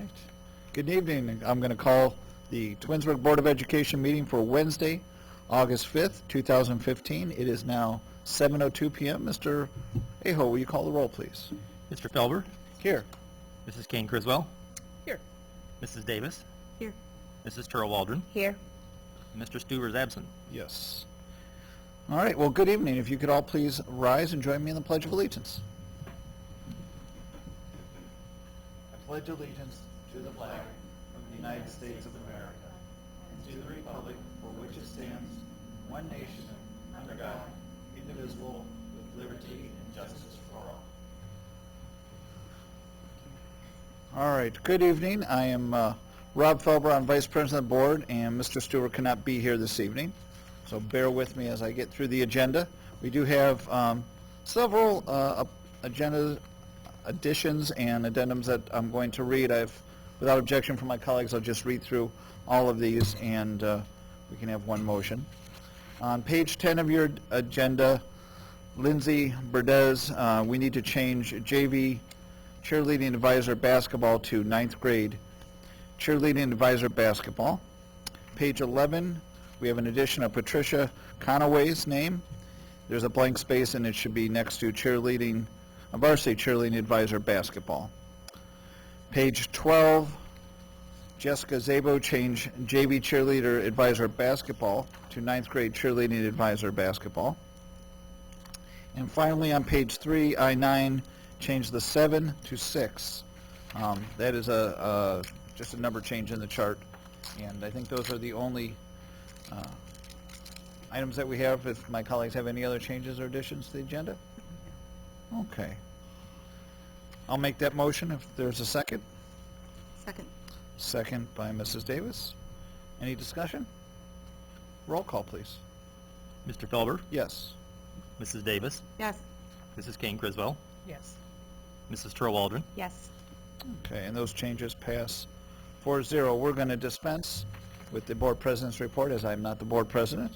right. Good evening. I'm going to call the Twinsburg Board of Education meeting for Wednesday, August 5th, 2015. It is now 7:02 p.m. Mr. Aho, will you call the roll, please? Mr. Felber? Here. Mrs. Kane Criswell? Here. Mrs. Davis? Here. Mrs. Turl Waldron? Here. Mr. Stuver is absent. Yes. All right. Well, good evening. If you could all please rise and join me in the Pledge of Allegiance. I pledge allegiance to the flag of the United States of America and to the republic for which it stands, one nation, under God, indivisible, with liberty and justice for all. All right. Good evening. I am Rob Felber. I'm Vice President of the Board, and Mr. Stewart cannot be here this evening. So bear with me as I get through the agenda. We do have several agenda additions and addendums that I'm going to read. Without objection from my colleagues, I'll just read through all of these and we can have one motion. On page 10 of your agenda, Lindsay Burdez, we need to change JV cheerleading advisor basketball to 9th grade cheerleading advisor basketball. Page 11, we have an addition of Patricia Conaway's name. There's a blank space and it should be next to varsity cheerleading advisor basketball. Page 12, Jessica Zabo changed JV cheerleader advisor basketball to 9th grade cheerleading advisor basketball. And finally on page 3, I-9, changed the 7 to 6. That is just a number change in the chart, and I think those are the only items that we have. If my colleagues have any other changes or additions to the agenda? Okay. I'll make that motion if there's a second. Second. Second by Mrs. Davis. Any discussion? Roll call, please. Mr. Felber? Yes. Mrs. Davis? Yes. Mrs. Kane Criswell? Yes. Mrs. Turl Waldron? Yes. Okay, and those changes pass 4-0. We're going to dispense with the board president's report, as I'm not the board president,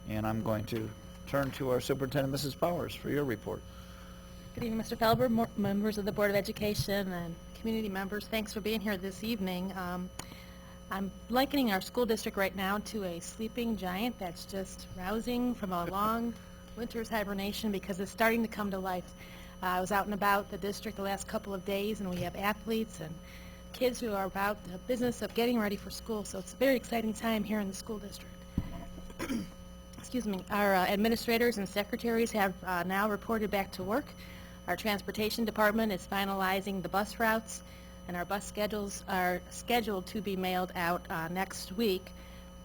and I'm going to turn to our superintendent, Mrs. Powers, for your report. Good evening, Mr. Felber, members of the Board of Education, and community members. Thanks for being here this evening. I'm likening our school district right now to a sleeping giant that's just rousing from a long winter's hibernation because it's starting to come to life. I was out and about the district the last couple of days, and we have athletes and kids who are about the business of getting ready for school, so it's a very exciting time here in the school district. Excuse me. Our administrators and secretaries have now reported back to work. Our transportation department is finalizing the bus routes, and our bus schedules are scheduled to be mailed out next week.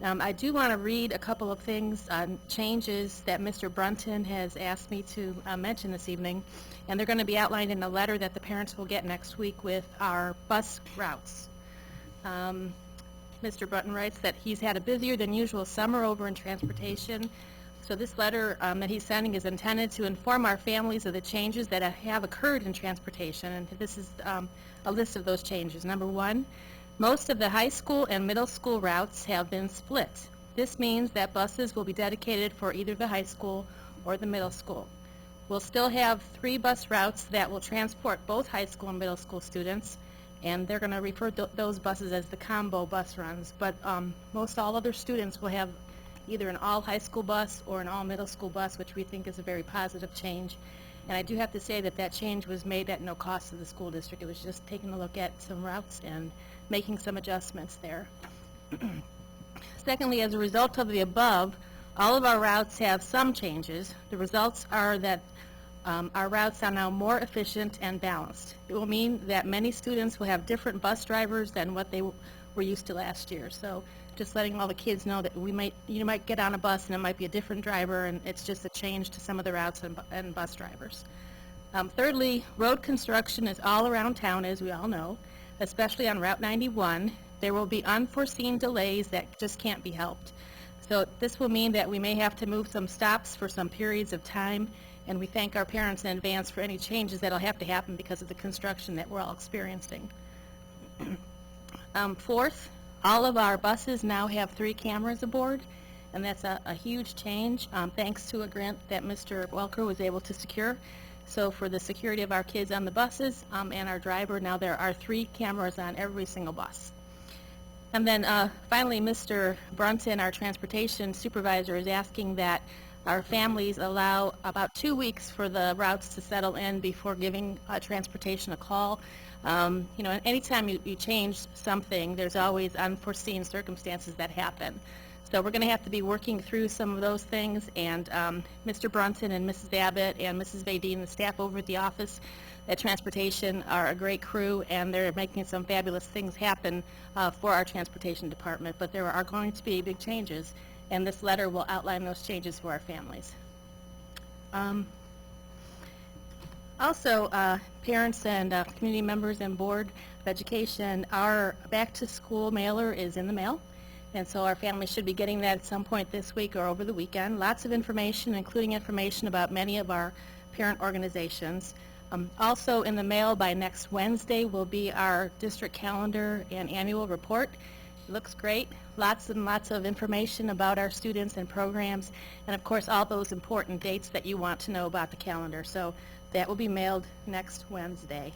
I do want to read a couple of things on changes that Mr. Brunton has asked me to mention this evening, and they're going to be outlined in a letter that the parents will get next week with our bus routes. Mr. Brunton writes that he's had a busier than usual summer over in transportation, so this letter that he's sending is intended to inform our families of the changes that have occurred in transportation, and this is a list of those changes. Number 1, most of the high school and middle school routes have been split. This means that buses will be dedicated for either the high school or the middle school. We'll still have 3 bus routes that will transport both high school and middle school students, and they're going to refer to those buses as the combo bus runs. But most all other students will have either an all high school bus or an all middle school bus, which we think is a very positive change. And I do have to say that that change was made at no cost to the school district. It was just taking a look at some routes and making some adjustments there. Secondly, as a result of the above, all of our routes have some changes. The results are that our routes are now more efficient and balanced. It will mean that many students will have different bus drivers than what they were used to last year. So just letting all the kids know that you might get on a bus and it might be a different driver, and it's just a change to some of the routes and bus drivers. Thirdly, road construction is all around town, as we all know, especially on Route 91. There will be unforeseen delays that just can't be helped. So this will mean that we may have to move some stops for some periods of time, and we thank our parents in advance for any changes that will have to happen because of the construction that we're all experiencing. Fourth, all of our buses now have 3 cameras aboard, and that's a huge change thanks to a grant that Mr. Welker was able to secure. So for the security of our kids on the buses and our driver, now there are 3 cameras on every single bus. And then finally, Mr. Brunson, our transportation supervisor, is asking that our families allow about 2 weeks for the routes to settle in before giving transportation a call. You know, anytime you change something, there's always unforeseen circumstances that happen. So we're going to have to be working through some of those things, and Mr. Brunson and Mrs. Abbott and Mrs. Vadine, the staff over at the office at Transportation, are a great crew, and they're making some fabulous things happen for our transportation department. But there are going to be big changes, and this letter will outline those changes for our families. Also, parents and community members and Board of Education, our back-to-school mailer is in the mail, and so our families should be getting that at some point this week or over the weekend. Lots of information, including information about many of our parent organizations. Also in the mail by next Wednesday will be our district calendar and annual report. It looks great. Lots and lots of information about our students and programs, and of course all those important dates that you want to know about the calendar. So that will be mailed next Wednesday.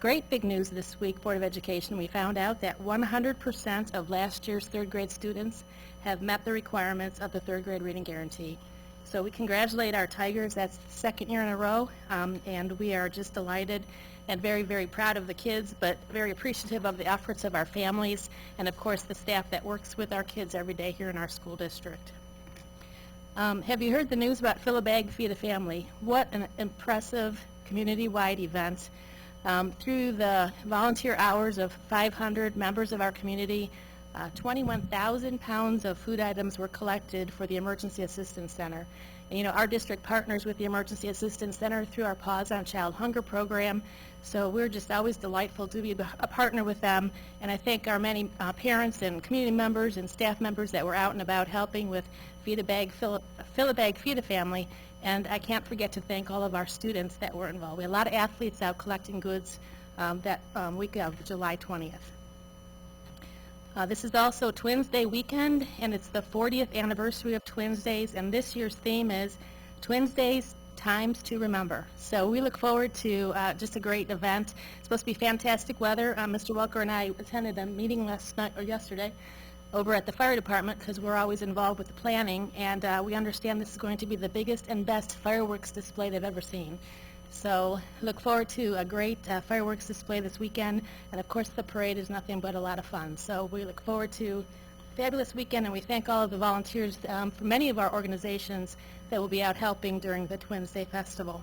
Great big news this week, Board of Education. We found out that 100% of last year's third grade students have met the requirements of the third grade reading guarantee. So we congratulate our Tigers. That's the second year in a row, and we are just delighted and very, very proud of the kids, but very appreciative of the efforts of our families and, of course, the staff that works with our kids every day here in our school district. Have you heard the news about Fill a Bag, Feed a Family? What an impressive community-wide event. Through the volunteer hours of 500 members of our community, 21,000 pounds of food items were collected for the Emergency Assistance Center. And, you know, our district partners with the Emergency Assistance Center through our Pause on Child Hunger program, so we're just always delightful to be a partner with them. And I thank our many parents and community members and staff members that were out and about helping with Feed a Bag, Fill a Bag, Feed a Family. And I can't forget to thank all of our students that were involved. We had a lot of athletes out collecting goods that week of July 20th. This is also Twins Day weekend, and it's the 40th anniversary of Twins Days, and this year's theme is Twins Days, Times to Remember. So we look forward to just a great event. It's supposed to be fantastic weather. Mr. Welker and I attended a meeting last night or yesterday over at the fire department because we're always involved with the planning, and we understand this is going to be the biggest and best fireworks display they've ever seen. So look forward to a great fireworks display this weekend, and of course the parade is nothing but a lot of fun. So we look forward to a fabulous weekend, and we thank all of the volunteers from many of our organizations that will be out helping during the Twins Day Festival.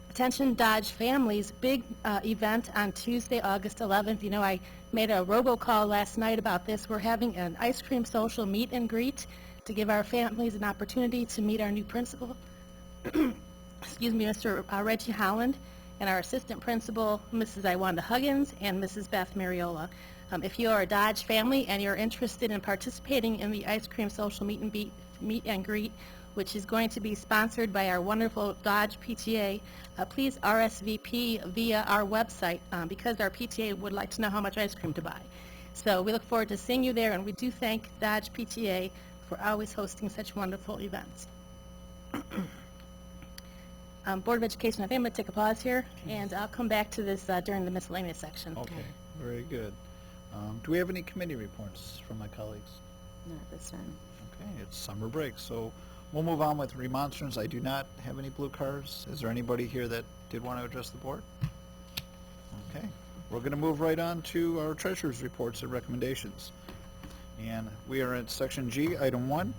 Attention Dodge families, big event on Tuesday, August 11th. You know, I made a robocall last night about this. We're having an ice cream social meet and greet to give our families an opportunity to meet our new principal, excuse me, Mr. Reggie Holland, and our assistant principal, Mrs. Iwanda Huggins, and Mrs. Beth Mariola. If you are a Dodge family and you're interested in participating in the ice cream social meet and greet, which is going to be sponsored by our wonderful Dodge PTA, please RSVP via our website because our PTA would like to know how much ice cream to buy. So we look forward to seeing you there, and we do thank Dodge PTA for always hosting such wonderful events. Board of Education, I think I'm going to take a pause here, and I'll come back to this during the miscellaneous section. Okay, very good. Do we have any committee reports from my colleagues? Not at this time. Okay, it's summer break, so we'll move on with remonstrance. I do not have any blue cards. Is there anybody here that did want to address the board? Okay, we're going to move right on to our treasurer's reports and recommendations. And we are at section G, item 1.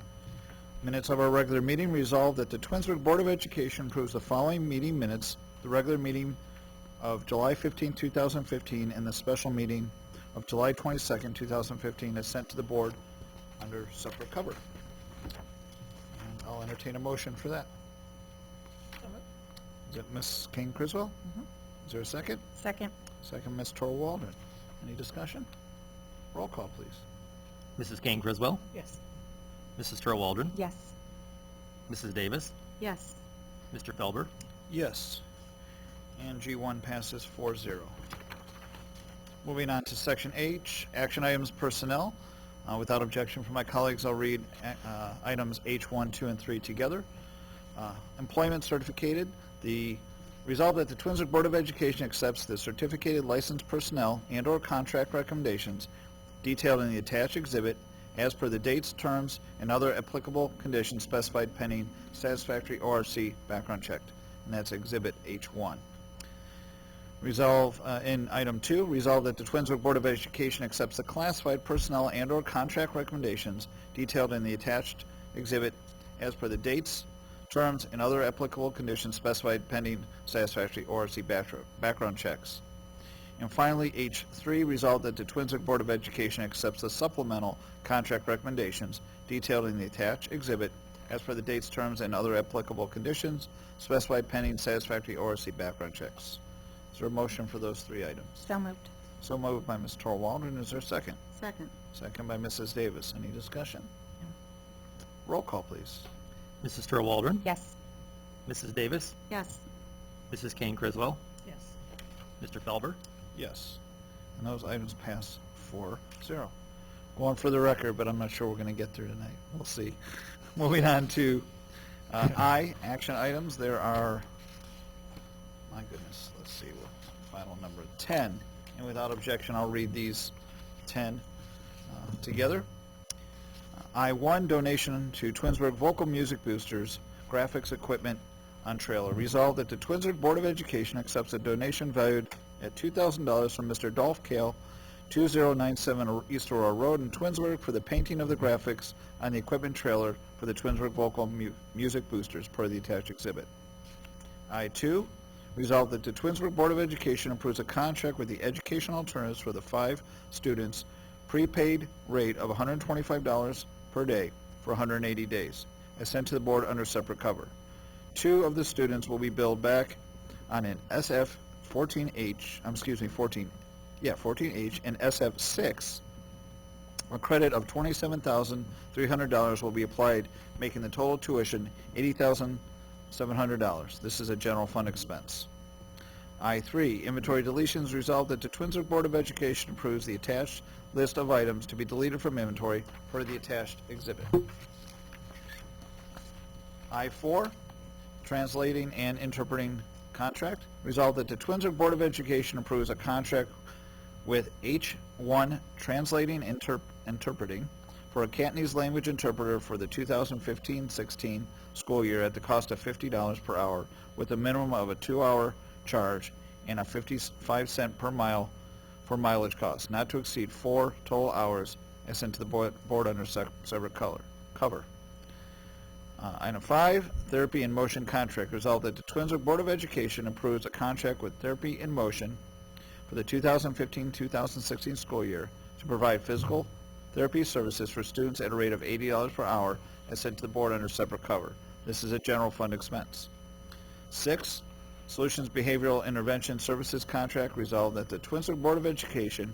Minutes of our regular meeting. Resolved that the Twinsburg Board of Education approves the following meeting minutes: the regular meeting of July 15, 2015, and the special meeting of July 22nd, 2015, is sent to the board under separate cover. And I'll entertain a motion for that. Is it Ms. King Criswell? Is there a second? Second. Second, Ms. Torwaldron. Waldron. Any discussion? Roll call, please. Mrs. Kane Criswell, Yes. Mrs. Turl Waldron, Yes. Mrs. Davis, Yes. Mr. Felber, Yes. And G1 passes 4-0. Moving on to section H, action items personnel. Without objection from my colleagues, I'll read items H1, 2, and 3 together. Employment certificated. Resolved that the Twinsburg Board of Education accepts the certificated licensed personnel and/or contract recommendations detailed in the attached exhibit as per the dates, terms, and other applicable conditions specified pending satisfactory ORC background check. And that's Exhibit H1. In item 2, resolve that the Twinsburg Board of Education accepts the classified personnel and/or contract recommendations detailed in the attached exhibit as per the dates, terms, and other applicable conditions specified pending satisfactory ORC background checks. And finally, H3, resolved that the Twinsburg Board of Education accepts the supplemental contract recommendations detailed in the attached exhibit as per the dates, terms, and other applicable conditions specified pending satisfactory ORC background checks. Is there a motion for those 3 items? So moved. So moved by Ms. Torwaldron. Is there a second? Second. Second by Mrs. Davis. Any discussion? Roll call, please. Mrs. Terwaldron, Yes. Mrs. Davis, Yes. Mrs. Kane Criswell, Yes. Mr. Felber, Yes. And those items pass 4-0. Going for the record, but I'm not sure we're going to get there tonight. We'll see. Moving on to I, action items. There are, my goodness, let's see, final number 10. And without objection, I'll read these 10 together. I-1, donation to Twinsburg Vocal Music Boosters, graphics equipment on trailer. Resolved that the Twinsburg Board of Education accepts a donation valued at $2,000 from Mr. Dolph Kale, 2097 East Aurora Road in Twinsburg for the painting of the graphics on the equipment trailer for the Twinsburg Vocal Music Boosters per the attached exhibit. I-2, resolved that the Twinsburg Board of Education approves a contract with the Educational Alternatives for the 5 students, prepaid rate of $125 per day for 180 days, as sent to the board under separate cover. 2 of the students will be billed back on an SF-14H, 14H, and SF-6. A credit of $27,300 will be applied, making the total tuition $80,700. This is a general fund expense. I-3, inventory deletions. Resolved that the Twinsburg Board of Education approves the attached list of items to be deleted from inventory per the attached exhibit. I-4, translating and interpreting contract. Resolved that the Twinsburg Board of Education approves a contract with H1 Translating Interpreting for a Cantonese language interpreter for the 2015-16 school year at the cost of $50 per hour, with a minimum of a 2-hour charge and a 55 cents per mile for mileage costs, not to exceed 4 total hours, as sent to the board under separate cover. Item 5, Therapy in Motion contract. Resolved that the Twinsburg Board of Education approves a contract with Therapy in Motion for the 2015-2016 school year to provide physical therapy services for students at a rate of $80 per hour, as sent to the board under separate cover. This is a general fund expense. 6, Solutions Behavioral Intervention Services contract. Resolved that the Twinsburg Board of Education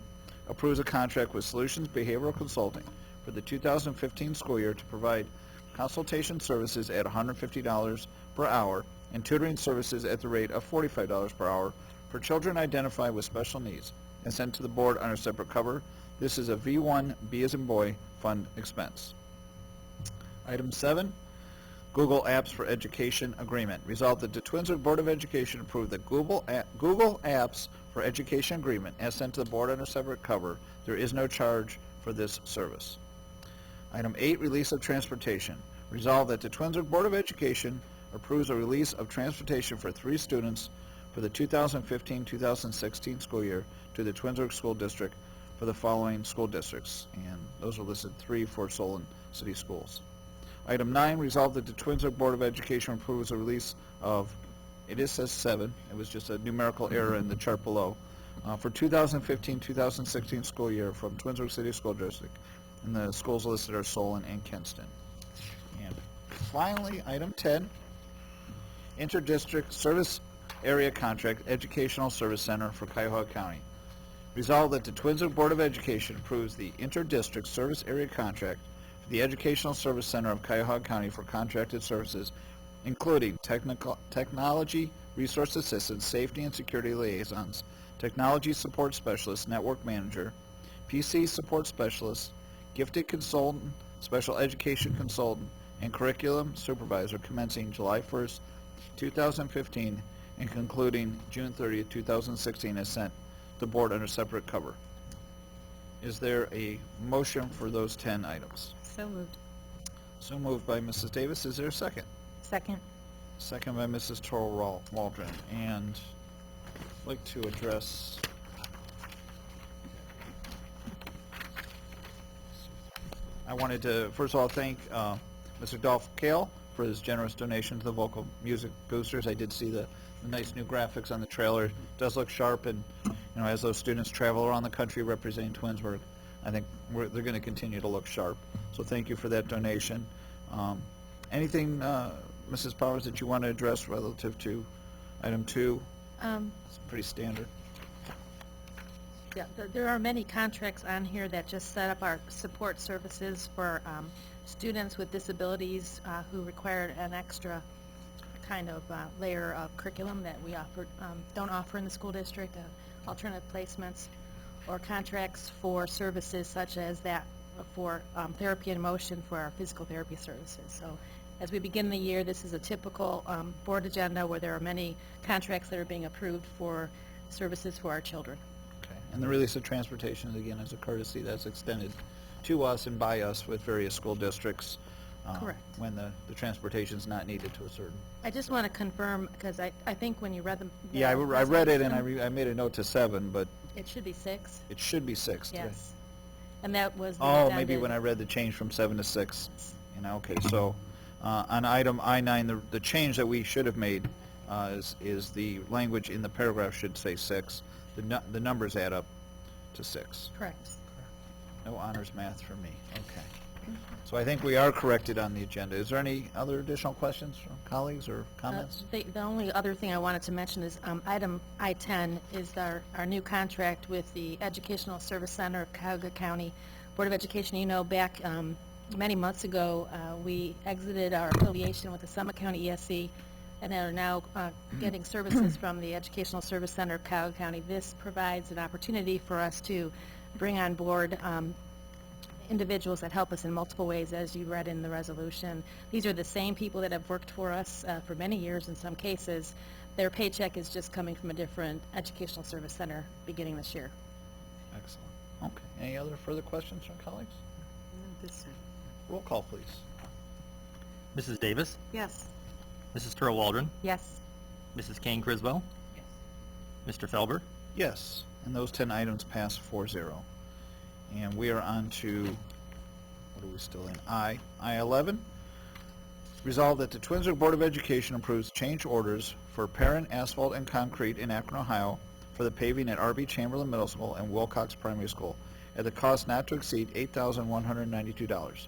approves a contract with Solutions Behavioral Consulting for the 2015 school year to provide consultation services at $150 per hour and tutoring services at the rate of $45 per hour for children identified with special needs, and sent to the board under separate cover. This is a V1, B as in boy, fund expense. Item 7, Google Apps for Education Agreement. Resolved that the Twinsburg Board of Education approve the Google Apps for Education Agreement as sent to the board under separate cover. There is no charge for this service. Item 8, Release of Transportation. Resolved that the Twinsburg Board of Education approves a release of transportation for 3 students for the 2015-2016 school year to the Twinsburg School District for the following school districts, and those are listed 3 for Solon City Schools. Item 9, resolved that the Twinsburg Board of Education approves a release of, it says 7, it was just a numerical error in the chart below, for 2015-2016 school year from Twinsburg City School District, and the schools listed are Solon and Kenston. And finally, item 10, Interdistrict Service Area Contract Educational Service Center for Cuyahoga County. Resolved that the Twinsburg Board of Education approves the Interdistrict Service Area Contract for the Educational Service Center of Cuyahoga County for contracted services, including technology, resource assistance, safety and security liaisons, technology support specialist, network manager, PC support specialist, gifted consultant, special education consultant, and curriculum supervisor commencing July 1st, 2015, and concluding June 30th, 2016, as sent to the board under separate cover. Is there a motion for those 10 items? So moved. So moved by Mrs. Davis. Is there a second? Second. Second by Mrs. Turl Waldron. And I'd like to address... I wanted to, first of all, thank Mr. Dolph Kale for his generous donation to the vocal music boosters. I did see the nice new graphics on the trailer. It does look sharp, and as those students travel around the country representing Twinsburg, I think they're going to continue to look sharp. So thank you for that donation. Anything, Mrs. Powers, that you want to address relative to item 2? It's pretty standard. Yeah, there are many contracts on here that just set up our support services for students with disabilities who require an extra kind of layer of curriculum that we don't offer in the school district, alternative placements, or contracts for services such as that for therapy and motion for our physical therapy services. So as we begin the year, this is a typical board agenda where there are many contracts that are being approved for services for our children. Okay. And the release of transportation, again, is a courtesy that's extended to us and by us with various school districts. Correct. When the transportation is not needed to a certain... I just want to confirm, because I think when you read them... Yeah, I read it, and I made a note to 7, but... It should be 6. It should be 6. Yes. And that was the Oh, maybe amended- when I read the change from 7 to 6. Okay, so on item I-9, the change that we should have made is the language in the paragraph should say 6. The numbers add up to 6. Correct. No honors math for me. Okay. So I think we are corrected on the agenda. Is there any other additional questions from colleagues or comments? The only other thing I wanted to mention is item I-10 is our new contract with the Educational Service Center of Cuyahoga County Board of Education. You know, back many months ago, we exited our affiliation with the Summit County ESC and are now getting services from the Educational Service Center of Cuyahoga County. This provides an opportunity for us to bring on board individuals that help us in multiple ways, as you read in the resolution. These are the same people that have worked for us for many years in some cases. Their paycheck is just coming from a different educational service center beginning this year. Excellent. Okay. Any other further questions from colleagues? Roll call, please. Mrs. Davis, Yes. Mrs. Turl Waldron, Yes. Mrs. Kane Criswell, Mr. Felber, Yes. And those 10 items pass 4-0. And we are on to, what are we still in? I-11. Resolved that the Twinsburg Board of Education approves change orders for Perrin Asphalt and Concrete in Akron, Ohio for the paving at R.B. Chamberlain Middle School and Wilcox Primary School at the cost not to exceed $8,192.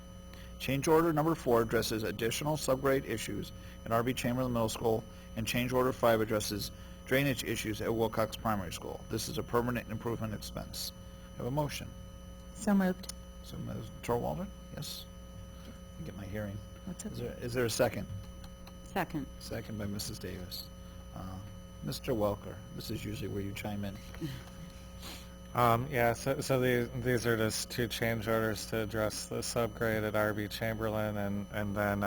Change order number 4 addresses additional subgrade issues at R.B. Chamberlain Middle School, and change order 5 addresses drainage issues at Wilcox Primary School. This is a permanent improvement expense. Have a motion. So moved. So, Ms. Turl Waldron? Yes? Get my hearing. What's Is there a second? Second. Second by Mrs. Davis. Mr. Welker, this is usually where you chime in. Yeah, so these are just 2 change orders to address the subgrade at R.B. Chamberlain, and then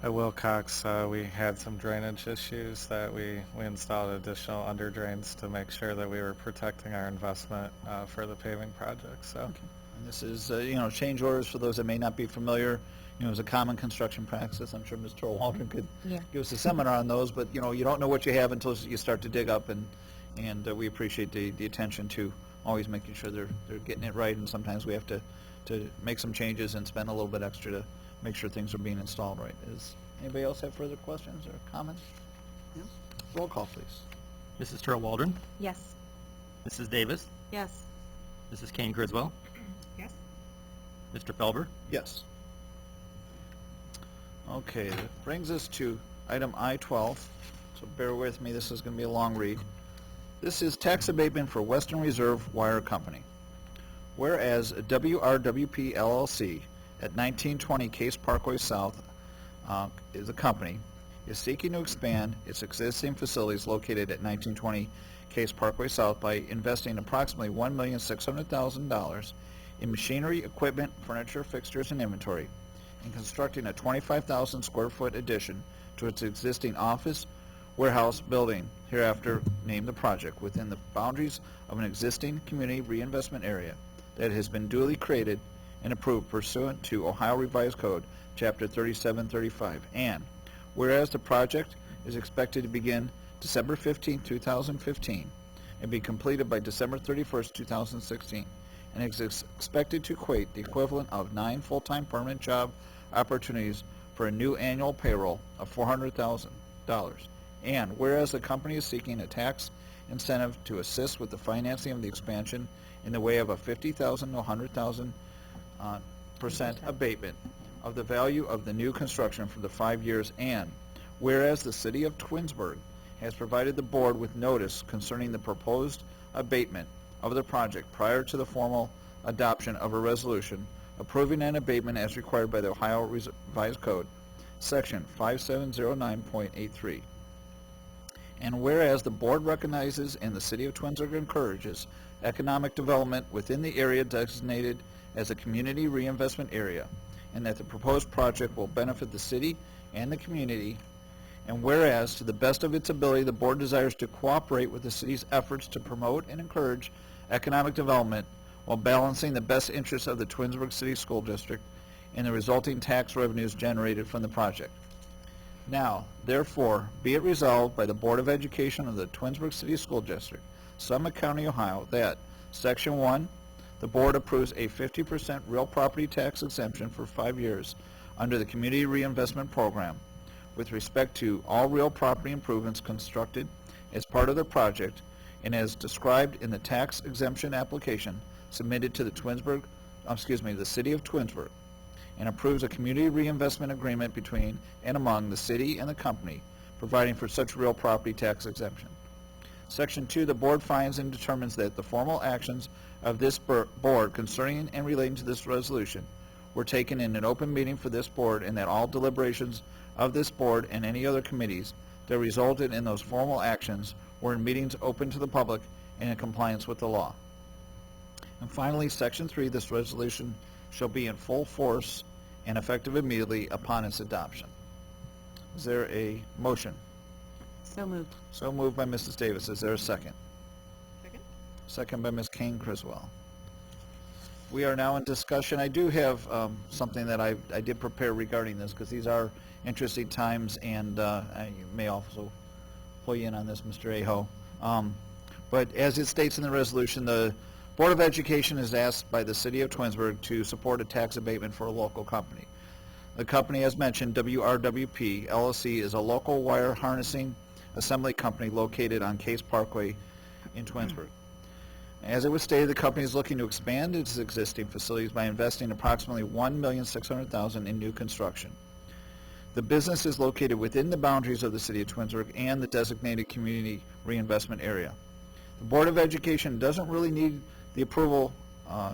at Wilcox we had some drainage issues that we installed additional under drains to make sure that we were protecting our investment for the paving project. So. Okay. And this is, change orders, for those that may not be familiar, is a common construction practice. I'm sure Ms. Turl Waldron could give us a seminar on those, but, you don't know what you have until you start to dig up, and we appreciate the attention to always making sure they're getting it right, and sometimes we have to make some changes and spend a little bit extra to make sure things are being installed right. Does anybody else have further questions or comments? No. Roll call, please. Mrs. Turl Waldron, Yes. Mrs. Davis, Yes. Mrs. Kane Criswell, Yes. Mr. Felber, Yes. Okay, that brings us to item I-12, so bear with me, this is going to be a long read. This is tax abatement for Western Reserve Wire Company. Whereas WRWP LLC at 1920 Case Parkway South is a company, is seeking to expand its existing facilities located at 1920 Case Parkway South by investing approximately $1,600,000 in machinery, equipment, furniture, fixtures, and inventory, in constructing a 25,000 square foot addition to its existing office warehouse building, hereafter named the project, within the boundaries of an existing community reinvestment area that has been duly created and approved pursuant to Ohio Revised Code, Chapter 3735. And whereas the project is expected to begin December 15, 2015, and be completed by December 31st, 2016, and is expected to equate the equivalent of 9 full-time permanent job opportunities for a new annual payroll of $400,000. And whereas the company is seeking a tax incentive to assist with the financing of the expansion in the way of a $50,000 to $100,000 percent abatement of the value of the new construction for the 5 years, and whereas the city of Twinsburg has provided the board with notice concerning the proposed abatement of the project prior to the formal adoption of a resolution approving an abatement as required by the Ohio Revised Code, Section 5709.83. And whereas the board recognizes and the city of Twinsburg encourages economic development within the area designated as a community reinvestment area, and that the proposed project will benefit the city and the community, and whereas to the best of its ability the board desires to cooperate with the city's efforts to promote and encourage economic development while balancing the best interests of the Twinsburg City School District and the resulting tax revenues generated from the project. Now, therefore, be it resolved by the Board of Education of the Twinsburg City School District, Summit County, Ohio, that Section 1, the board approves a 50% real property tax exemption for 5 years under the Community Reinvestment Program with respect to all real property improvements constructed as part of the project and as described in the tax exemption application submitted to the the City of Twinsburg, and approves a community reinvestment agreement between and among the city and the company, providing for such real property tax exemption. Section 2, the board finds and determines that the formal actions of this board concerning and relating to this resolution were taken in an open meeting for this board, and that all deliberations of this board and any other committees that resulted in those formal actions were in meetings open to the public and in compliance with the law. And finally, Section 3, this resolution shall be in full force and effective immediately upon its adoption. Is there a motion? So moved. So moved by Mrs. Davis. Is there a second? Second. Second by Ms. Kane Criswell. We are now in discussion. I do have something that I did prepare regarding this, because these are interesting times, and I may also pull you in on this, Mr. Aho. But as it states in the resolution, the Board of Education is asked by the City of Twinsburg to support a tax abatement for a local company. The company, as mentioned, WRWP LLC, is a local wire harnessing assembly company located on Case Parkway in Twinsburg. As it was stated, the company is looking to expand its existing facilities by investing approximately $1,600,000 in new construction. The business is located within the boundaries of the City of Twinsburg and the designated community reinvestment area. The Board of Education doesn't really need the approval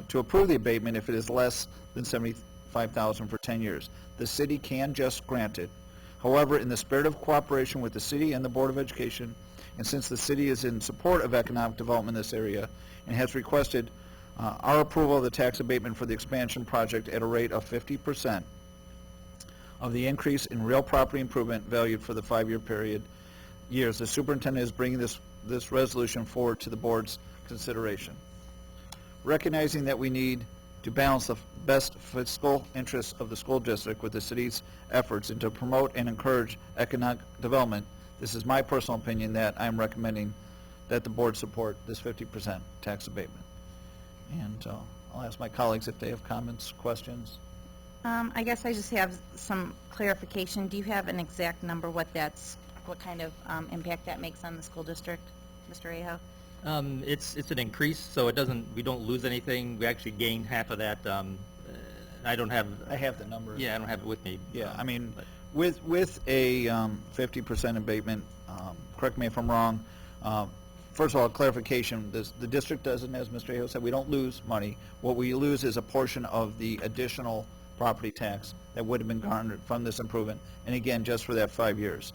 to approve the abatement if it is less than $75,000 for 10 years. The city can just grant it. However, in the spirit of cooperation with the city and the Board of Education, and since the city is in support of economic development in this area and has requested our approval of the tax abatement for the expansion project at a rate of 50% of the increase in real property improvement valued for the 5-year period years, the superintendent is bringing this resolution forward to the board's consideration. Recognizing that we need to balance the best fiscal interests of the school district with the city's efforts and to promote and encourage economic development, this is my personal opinion that I'm recommending that the board support this 50% tax abatement. And I'll ask my colleagues if they have comments, questions. I guess I just have some clarification. Do you have an exact number what kind of impact that makes on the school district, Mr. Aho? It's an increase, so we don't lose anything. We actually gain half of that. I have the number. Yeah, I don't have it with me. Yeah, I mean, with a 50% abatement, correct me if I'm wrong, first of all, clarification, the district doesn't, as Mr. Aho said, we don't lose money. What we lose is a portion of the additional property tax that would have been garnered from this improvement, and again, just for that 5 years.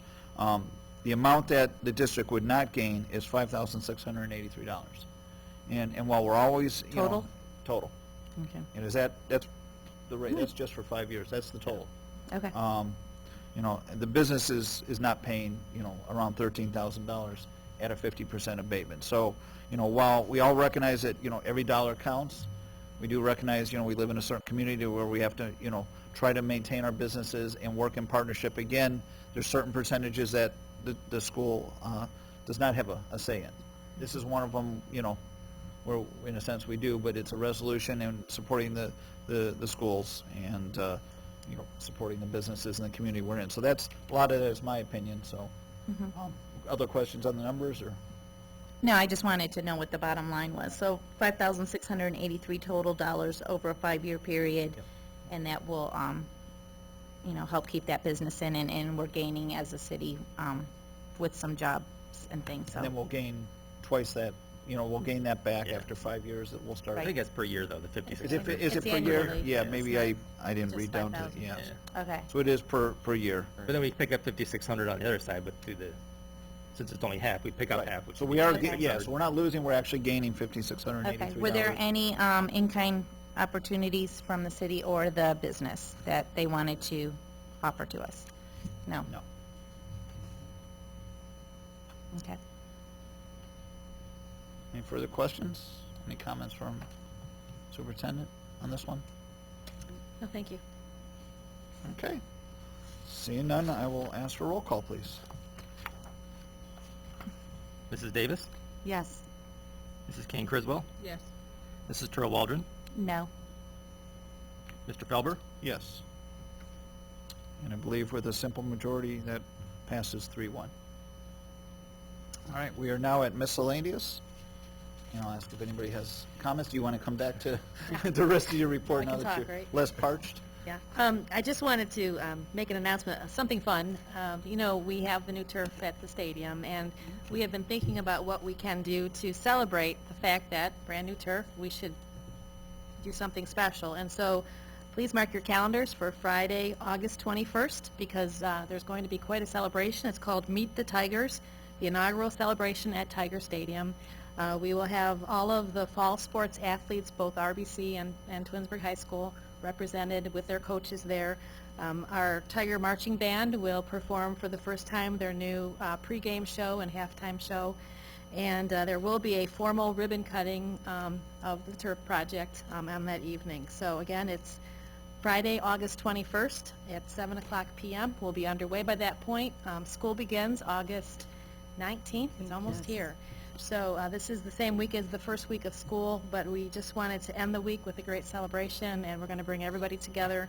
The amount that the district would not gain is $5,683. And while we're always, Total? Total. Okay. And that's the rate, that's just for 5 years, that's the total. Okay. You know, the business is not paying, you know, around $13,000 at a 50% abatement. So, you know, while we all recognize that, you know, every dollar counts, we do recognize, you know, we live in a certain community where we have to, you know, try to maintain our businesses and work in partnership. Again, there's certain percentages that the school does not have a say in. This is one of them, you know, where in a sense we do, but it's a resolution and supporting the schools and, you know, supporting the businesses in the community we're in. So that's, a lot of that is my opinion, so. Other questions on the numbers, or? No, I just wanted to know what the bottom line was. So $5,683 total dollars over a 5-year period, Yep. and that will, you know, help keep that business in, and we're gaining as a city with some jobs and things, so. And then we'll gain twice that, you know, we'll gain that back Yeah. after 5 years that we'll start. I think that's per year, though, the 56. Is it It's per year? annually. Yeah, It's maybe not I didn't just read down to, 5,000. yeah. Okay. So it is per year. But then we pick up 5,600 on the other side, but since it's only half, we pick up Right. half. which So would we be are, Okay. yeah, so we're not losing, we're actually gaining $5,683. Okay. Were there any in-kind opportunities from the city or the business that they wanted to offer to us? No? No. Okay. Any further questions? Any comments from superintendent on this one? No, thank you. Okay. Seeing none, I will ask for roll call, please. Mrs. Davis, Yes. Mrs. Kane Criswell, Yes. Mrs. Turl Waldron, No? Mr. Felber, Yes. And I believe with a simple majority, that passes 3-1. All right, we are now at miscellaneous. And I'll ask if anybody has comments. Do you want to come back to the rest of your report I now can that talk, you're right? less parched? Yeah, I just wanted to make an announcement, something fun. You know, we have the new turf at the stadium, and we have been thinking about what we can do to celebrate the fact that brand-new turf, we should do something special. And so, please mark your calendars for Friday, August 21st, because there's going to be quite a celebration. It's called Meet the Tigers, the inaugural celebration at Tiger Stadium. We will have all of the fall sports athletes, both RBC and Twinsburg High School, represented with their coaches there. Our Tiger Marching Band will perform for the first time their new pregame show and halftime show. And there will be a formal ribbon cutting of the turf project on that evening. So again, it's Friday, August 21st at 7 o'clock p.m. We'll be underway by that point. School begins August 19th. It's almost Yes. here. So this is the same week as the first week of school, but we just wanted to end the week with a great celebration, and we're going to bring everybody together,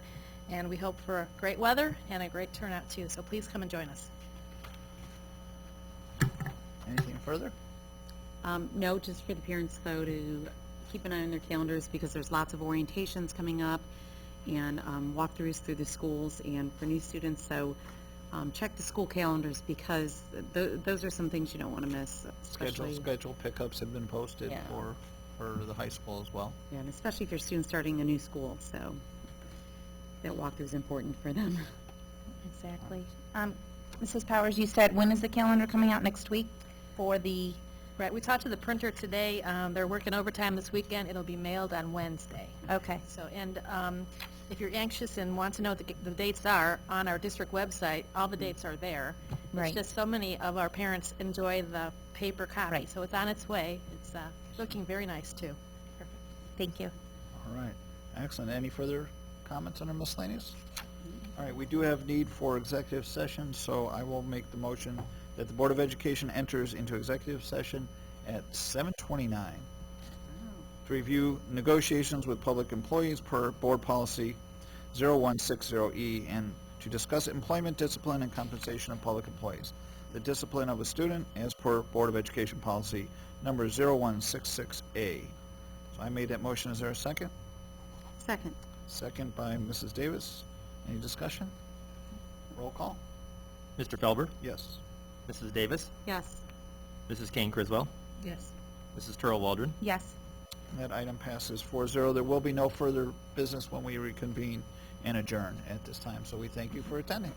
and we hope for great weather and a great turnout too. So please come and join us. Anything further? No, just for the parents, though, to keep an eye on their calendars, because there's lots of orientations coming up and walkthroughs through the schools, and for new students, so check the school calendars, because those are some things you don't want to miss, especially. Schedule pickups have been posted Yeah. for the high school as well. Yeah, and especially if your student's starting a new school, so that walkthrough is important for them. Exactly. Mrs. Powers, you said, when is the calendar coming out next week for the, Right, we talked to the printer today. They're working overtime this weekend. It'll be mailed on Wednesday. okay, So, and if you're anxious and want to know what the dates are, on our district website, all the dates are there. Right. It's just so many of our parents enjoy the paper copy. Right. So it's on its way. It's looking very nice, too. thank you. All right, excellent. Any further comments under miscellaneous? All right, we do have need for executive session, so I will make the motion that the Board of Education enters into executive session at 7:29 to review negotiations with public employees per Board Policy 0160E and to discuss employment discipline and compensation of public employees, the discipline of a student as per Board of Education Policy number 0166A. So I made that motion. Is there a second? Second. Second by Mrs. Davis. Any discussion? Roll call? Mr. Felber, Yes. Mrs. Davis, Yes. Mrs. Kane Criswell, Yes. Mrs. Turl Waldron, Yes. That item passes 4-0. There will be no further business when we reconvene and adjourn at this time, so we thank you for attending.